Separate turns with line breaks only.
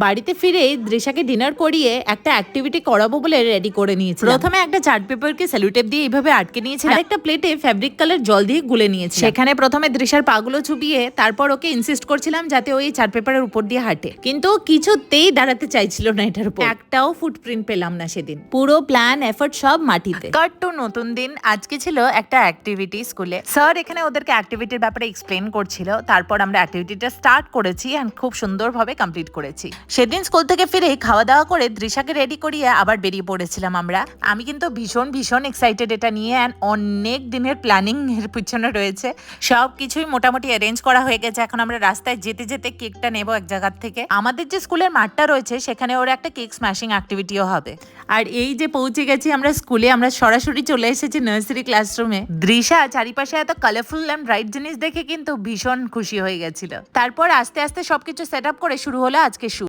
বাড়িতে ফিরে দৃশাকে ডিনার করিয়ে একটা অ্যাক্টিভিটি করাবো বলে রেডি করে নিয়েছি। প্রথমে একটা চার্ট পেপারকে সেলুটেপ দিয়ে এইভাবে আটকে নিয়েছি, আর একটা প্লেটে ফ্যাব্রিক কালার জল দিয়ে গুলে নিয়েছি। সেখানে প্রথমে দৃশার পাগুলো চুবিয়ে তারপর ওকে ইনসিস্ট করছিলাম যাতে ওই চার্ট পেপারের উপর দিয়ে হাঁটে, কিন্তু কিছুতেই দাঁড়াতে চাইছিল না এটার উপর। একটাও ফুটপ্রিন্ট পেলাম না সেদিন। পুরো প্ল্যান এফর্ট সব মাটিতে। কাট টু নতুন দিন। আজকে ছিল একটা অ্যাক্টিভিটি স্কুলে। স্যার এখানে ওদেরকে অ্যাক্টিভিটির ব্যাপারে এক্সপ্লেন করছিল, তারপর আমরা অ্যাক্টিভিটিটা স্টার্ট করেছি এন্ড খুব সুন্দরভাবে কমপ্লিট করেছি। সেদিন স্কুল থেকে ফিরে খাওয়া দাওয়া করে দৃশাকে রেডি করিয়ে আবার বেরিয়ে পড়েছিলাম আমরা। আমি কিন্তু ভীষণ ভীষণ এক্সাইটেড এটা নিয়ে, অ্যান্ড অনেক দিনের প্ল্যানিং এর পিছনে রয়েছে। সব কিছুই মোটামুটি অ্যারেঞ্জ করা হয়ে গেছে। এখন আমরা রাস্তায় যেতে যেতে কেকটা নেবো এক জায়গার থেকে। আমাদের যে স্কুলের মাঠটা রয়েছে সেখানে ওর একটা কেক স্ম্যাশিং অ্যাক্টিভিটিও হবে। আর এই যে পৌঁছে গেছি আমরা স্কুলে, আমরা সরাসরি চলে এসেছি নার্সারি ক্লাসরুমে। দৃশা চারিপাশে এত কালারফুল এন্ড ব্রাইট জিনিস দেখে কিন্তু ভীষণ খুশি হয়ে গেছিল। তারপর আস্তে আস্তে সবকিছু সেট আপ করে শুরু হলো আজকে শুট।